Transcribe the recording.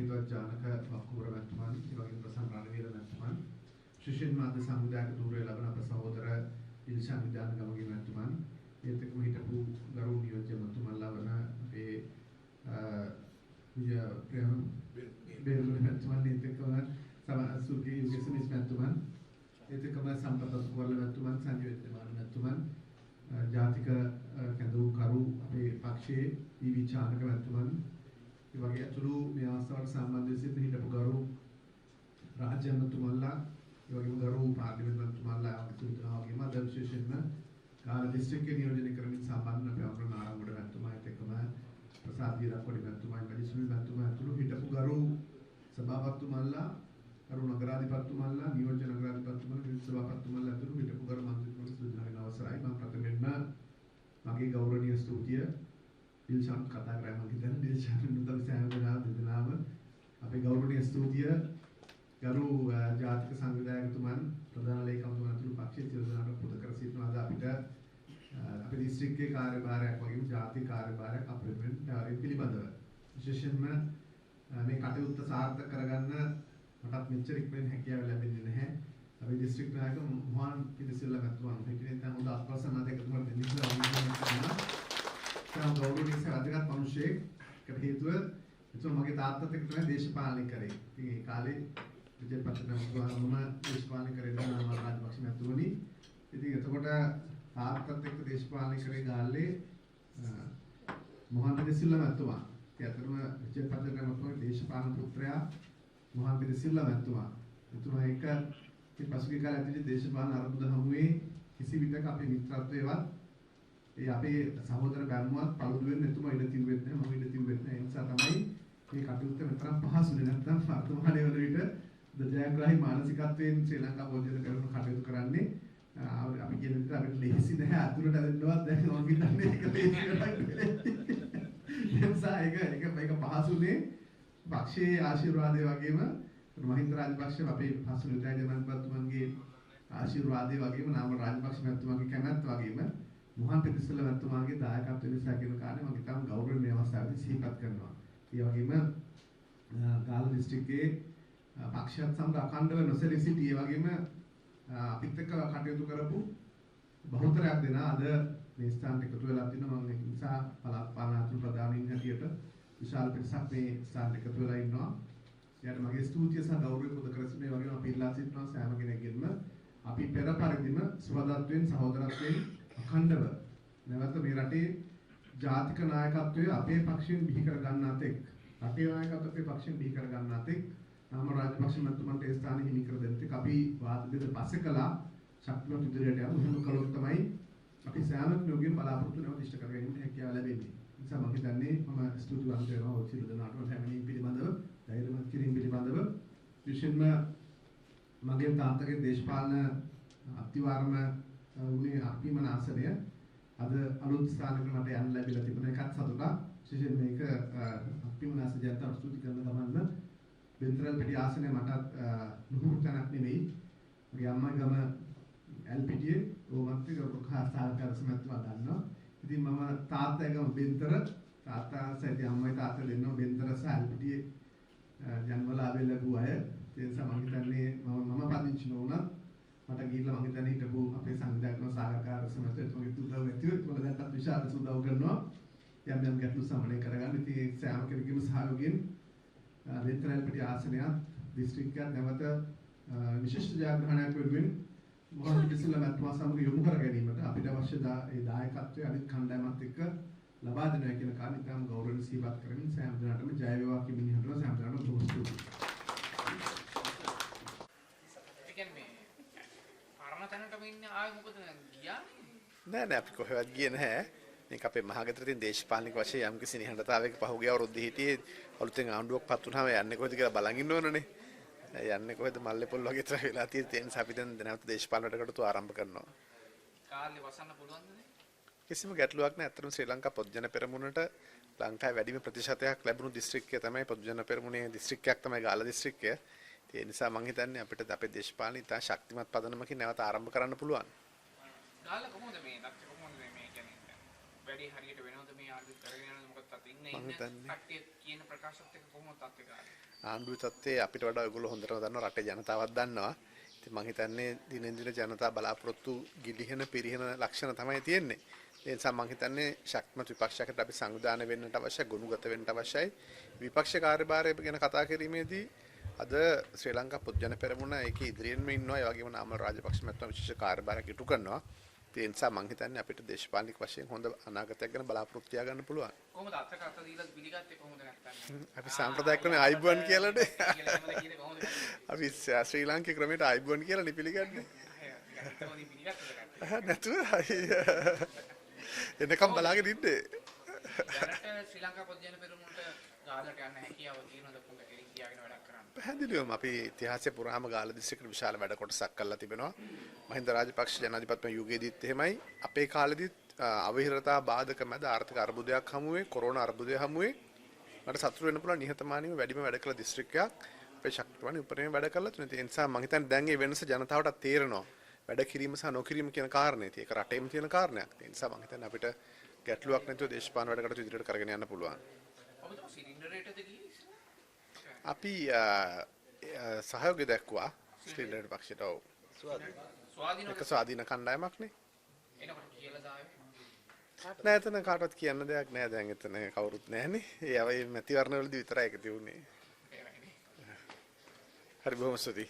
හිතවත් ජානක වක්කුවර මැතිතුමන්, ඒ වගේම ප්‍රසන්න රණවීර මැතිතුමන්, ශිෂ්‍යන් මාධ්‍ය සමුදායක ධූරයේ ලබන අප සහෝදර ඉල්ෂාන් විදාන ගමගේ මැතිතුමන්, ඒත් එක්කම හිටපු ගරු නියෝජ්‍ය මැතිතුමන්ලා වන අපේ බේරුගල මැතිතුමන්, ඒත් එක්කම සුර්ගේ යුගසනිස් මැතිතුමන්, ඒත් එක්කම සම්පත වර්ල මැතිතුමන්, සංජීව විද්‍යාමාන මැතිතුමන්, ජාතික කැඳවුම්කරු අපේ පක්ෂයේ ඊවී චානක මැතිතුමන්, ඒ වගේ අතුළු මේ අවස්ථාවට සම්බන්ධ වී සිටින හිටපු ගරු රාජ්‍ය මැතිතුමන්ලා, ඒ වගේම ගරු පාර්ලිමේන්තු මැතිතුමන්ලා අතුළු දෙනා වගේම අද විශේෂයෙන්ම ගාල්ල දිස්ත්‍රික්කයේ නියෝජනය කරමින් සම්බන්ධ අපේ අපේ නාරංගොඩ මැතිතුමා, ඒත් එක්කම ප්‍රසාද් වීරක්කොඩි මැතිතුමා, මැජිස්ත්‍රේට් මැතිතුමා අතුළු හිටපු ගරු සභාපතිතුමන්ලා, ගරු නගරාධිපතිතුමන්ලා, නියෝජ්‍ය නගරාධිපතිතුමන්ලා, විවිධ සභාපතිතුමන්ලා අතුළු හිටපු ගරු මන්ත්‍රීතුමන්ලා සිදු වෙන අවසරයි. මම ප්‍රථමයෙන්ම මගේ ගෞරවනීය ස්තුතිය දිල්ෂාන් කතා කරා මම හිතන්නේ දිල්ෂාන් නුතන සෑම දෙනාම අපේ ගෞරවනීය ස්තුතිය ගරු ජාතික සංවිධායකතුමන්, ප්‍රධාන ලේකම්තුමන් අතුළු පක්ෂයේ සියලු දෙනාට පුද කර සිටිනවා. අද අපිට අපේ දිස්ත්‍රික්කයේ කාර්යභාරයක් වගේම ජාතික කාර්යභාරයක් අපිට පිළිබඳව විශේෂයෙන්ම මේ කටයුත්ත සාර්ථක කරගන්න මටත් මෙච්චර ඉක්මනින් හැකියාව ලැබෙන්නේ නැහැ. අපේ දිස්ත්‍රික් නායක මොහන් පිටිසිල්ල මැතිතුමන් හිටියේ නැත්නම් හොඳ අත්පසනාද එකතුමාට දෙන්න කියලා වුණා. සම ගෞරවනීය සාධකත් මිනිසෙක්ට හේතුව එතකොට මගේ තාත්තත් එක්ක තමයි දේශපාලනය කරේ. ඉතින් ඒ කාලේ විජේපක්ෂ මම දේශපාලනය කරේ නාම රාජපක්ෂ මැතිතුමනි. ඉතින් එතකොට තාත්තත් එක්ක දේශපාලනය කරේ ගාල්ලේ මොහන් පිටිසිල්ල මැතිතුමා. ඒ අතරම විජේපක්ෂ මැතිතුමාගේ දේශපාලන පුත්‍රයා මොහන් පිටිසිල්ල මැතිතුමා. එතුමා එක පසුගිය කාලේ ඇතුළේ දේශපාලන අරමුද හමුවේ කිසි විටක අපේ මිත්‍රත්වයේවත් ඒ අපේ සහෝදර බැම්මවත් පළුදු වෙන්න එතුමා ඉඩ තිබුවෙත් නැහැ, මම ඉඩ තිබුවෙත් නැහැ. ඒ නිසා තමයි මේ කටයුත්ත මෙතරම් පහසුනේ. නැත්නම් වර්තමානයේ වල විට ජයග්‍රාහී මානසිකත්වයෙන් ශ්‍රී ලංකා පොජන කරන කටයුතු කරන්නේ අපි කියන විදිහට අපිට ලේසි නැහැ. අතුරට ඇදෙන්නවත් දැන් මම හිතන්නේ ඒක ලේසි වැඩක් නෙවෙයි. ඒ නිසා ඒක පහසුනේ පක්ෂයේ ආශිර්වාදය වගේම මහින්ද රාජපක්ෂ අපේ පසු නිර්දේශ ජනාධිපතිතුමන්ගේ ආශිර්වාදය වගේම නාම රාජපක්ෂ මැතිතුමාගේ කැමැත්ත වගේම මොහන් පිටිසිල්ල මැතිතුමාගේ දායකත්වය නිසා කියන කාරණේ මම ඉතාම ගෞරවයෙන් මේ අවස්ථාවේදී සිහිපත් කරනවා. ඒ වගේම ගාල්ල දිස්ත්‍රික්කයේ පක්ෂයත් සමග අඛණ්ඩව නොසැලී සිටි ඒ වගේම අපිත් එක්ක කටයුතු කරපු බහුතරයක් දෙනා අද මේ ස්ථානට එකතු වෙලා තිනවා. මම ඒ නිසා පළාත් පාලන අතුරු ප්‍රධානීන් හැටියට විශාල පිරිසක් මේ ස්ථානට එකතු වෙලා ඉන්නවා. එයාට මගේ ස්තුතිය සහ ගෞරවය පුද කර සිටින ඒ වගේම අපි ඉල්ලා සිටිනවා සෑම කෙනෙක්ගෙන්ම අපි පෙර පරිදිම සුහදත්වයෙන් සහෝදරත්වයෙන් අඛණ්ඩව නැවත මේ රටේ ජාතික නායකත්වය අපේ පක්ෂයෙන් බිහි කර ගන්නා තෙක් රටේ නායකත්වය අපේ පක්ෂයෙන් බිහි කර ගන්නා තෙක් නාම රාජපක්ෂ මැතිතුමන්ට ඒ ස්ථානෙ හිමි කර දෙන්න තෙක් අපි වාද බෙද පස්සේ කළා ශක්තිමත් ඉදිරියට යමු. එහෙම කළොත් තමයි අපි සෑම කෙනෙකුගේම බලාපොරොත්තු නැවත ඉෂ්ට කර ගැනීමට හැකියාව ලැබෙන්නේ. ඒ නිසා මම හිතන්නේ මම ස්තුතිවන්ත වෙනවා ඔය සියලු දෙනාට හැමෝම පිළිබඳව ධෛර්යමත් කිරීම පිළිබඳව විශේෂයෙන්ම මගේ තාත්තගේ දේශපාලන අතිවාරම උනේ අර්පිමන ආසනය අද අලුත් ස්ථානයකට මට යන්න ලැබිලා තිබුණ එකත් සතුටක්. විශේෂයෙන් මේක අර්පිමන ආසනය ජනතාවට ස්තුති කරන ගමන්ම බෙන්තරල් පිටි ආසනය මටත් නුහුරු තැනක් නෙවෙයි. මගේ අම්මා ගම එල්පිටියේ ඕමත් සාකච්ඡා සමත්වා ගන්නවා. ඉතින් මම තාත්තා ගම බෙන්තර තාත්තා සහිත අම්මයි තාත්තා දෙන්නෝ බෙන්තර සහ එල්පිටියේ ජන්මලාභය ලැබුව අය. ඒ නිසා මම හිතන්නේ මම පදිංචි නොවුණත් මට ගිහිල්ලා මම හිතන්නේ හිටපු අපේ සංවිධායකව සාකච්ඡා සමස්තතුමාගේ උදව් ඇතිවෙත් මම දැන්වත් විශාල උදව් කරනවා. යම් ගැටලු සමනය කරගන්න. ඉතින් ඒ සෑම කෙනෙකුගේම සහයෝගයෙන් බෙන්තරල් පිටි ආසනයත් දිස්ත්‍රික්කයත් නැවත විශිෂ්ට ජයග්‍රහණයක් වෙනුවෙන් මොහොන් පිටිසිල්ල මැතිතුමා සමග යොමු කර ගැනීමට අපිට අවශ්‍ය ඒ දායකත්වය අනිත් කණ්ඩායමත් එක්ක ලබා දෙනවා කියන කාරණේ ඉතාම ගෞරවයෙන් සිහිපත් කරමින් සෑම දිනකටම ජය වේවා කියන හිතනවා සෑම දිනකටම බොහෝ ස්තුතියි. ඒ කියන්නේ පරණ තැනටම ඉන්නේ ආයෙ මොකද ගියා නෑ අපි කොහෙවත් ගියේ නැහැ. මේක අපේ මහගෙදර තියෙන දේශපාලනික වශයෙන් යම්කිසි නිහඬතාවයක පහුගිය අවුරුද්දේ හිටියේ අලුතෙන් ආණ්ඩුවක් පත් වුණාම යන්නේ කොහෙද කියලා බලන් ඉන්න ඕනනේ. යන්නේ කොහෙද මල්ලේ පොල් වගේ තර වෙලා තියෙන ඒ නිසා අපි දැන් නැවත දේශපාලන වැඩකටතු ආරම්භ කරනවා. කාලේ වසන්න පුළුවන්ද? කිසිම ගැටලුවක් නැහැ. අත්‍තරම ශ්‍රී ලංකා පොදුජන පෙරමුණට ලංකාවේ වැඩිම ප්‍රතිශතයක් ලැබුණු දිස්ත්‍රික්කය තමයි පොදුජන පෙරමුණේ දිස්ත්‍රික්කයක් තමයි ගාල්ල දිස්ත්‍රික්කය. ඒ නිසා මම හිතන්නේ අපිට අපේ දේශපාලන ඉතා ශක්තිමත් පදනමකින් නැවත ආරම්භ කරන්න පුළුවන්. ගාල්ල කොහොමද මේ නැත්නම් කොහොමද මේ කියන්නේ වැඩි හරියට වෙනවද මේ ආණ්ඩුව කරගෙන යනවද මොකද තාත් ඉන්නේ මම හිතන්නේ. කට්ටිය කියන ප්‍රකාශත් එක්ක කොහොමද තාත් එක ආණ්ඩුවේ තත්ත්වය අපිට වඩා ඔයගොල්ලෝ හොඳටම දන්නවා රටේ ජනතාවක් දන්නවා. ඉතින් මම හිතන්නේ දිනෙන් දින ජනතාව බලාපොරොත්තු ගිලිහෙන පිරිහෙන ලක්ෂණ තමයි තියෙන්නේ. ඒ නිසා මම හිතන්නේ ශක්තිමත් විපක්ෂයකට අපි සංවිධානය වෙන්නට අවශ්‍ය ගුණගත වෙන්න අවශ්‍යයි. විපක්ෂ කාර්යභාරය ගැන කතා කිරීමේදී අද ශ්‍රී ලංකා පොත්ජන පෙරමුණ ඒකේ ඉදිරියෙන්ම ඉන්නවා. ඒ වගේම නාමල් රාජපක්ෂ මහත්මයා විශේෂ කාර්යභාරයක් ඉටු කරනවා. ඒ නිසා මම හිතන්නේ අපිට දේශපාලනික වශයෙන් හොඳ අනාගතයක් ගැන බලාපොරොත්තු තියාගන්න පුළුවන්. කොහොමද අත්තක අත දීලා පිළිගත්තේ කොහොමද නැත්තම් අපි සාම්ප්‍රදායික ක්‍රමයේ ආයිබුවන් කියලානේ. අපි ශ්‍රී ලාංකික ක්‍රමයට ආයිබුවන් කියලා නේ පිළිගන්නේ. නැතුව එනකම් බලාගෙන ඉන්නේ. දැනට ශ්‍රී ලංකා පොත්ජන පෙරමුණට ගාලට යන්න හැකියාව තියෙනවද පොඩ්ඩක් එලින් කියාගෙන වැඩක් කරන්න. පැහැදිලිවම අපි ඉතිහාසයේ පුරාම ගාල දිස්ත්‍රික්කෙට විශාල වැඩ කොටසක් කරලා තිබෙනවා. මහින්ද රාජපක්ෂ ජනාධිපතිතුමා යුගයේදීත් එහෙමයි. අපේ කාලෙදිත් අවහිරතා බාධක මැද ආර්ථික අර්බුදයක් හමුවේ, කොරෝනා අර්බුදය හමුවේ මට සතුටු වෙන්න පුළුවන් නිහතමානීව වැඩිම වැඩ කළ දිස්ත්‍රික්කයක් අපේ ශක්තිවානි උපරිම වැඩ කළා තුනේ. ඒ නිසා මම හිතන්නේ දැන් මේ වෙනස ජනතාවට තේරෙනවා. වැඩ කිරීම සහ නොකිරීම කියන කාරණේ. ඒක රටේම තියෙන කාරණයක්. ඒ නිසා මම හිතන්නේ අපිට ගැටලුවක් නැතුව දේශපාලන වැඩ කටයුතු ඉදිරියට කරගෙන යන්න පුළුවන්. ඔබතුමා සිලින්ඩර් රේටද ගියේ? අපි සහයෝගය දැක්වුවා ශ්‍රී ලංකා පක්ෂයට. ඔව්. ස්වාධීන එක ස්වාධීන කණ්ඩායමක්නේ. එනකොට කියලා දාවේ. නෑ එතන කාටවත් කියන්න දෙයක් නෑ. දැන් එතන කවුරුත් නෑනේ. ඒ අවයි මැතිවරණ වලදී විතරයි ඒක තියුනේ. හරි බොහොම ස්තුතියි.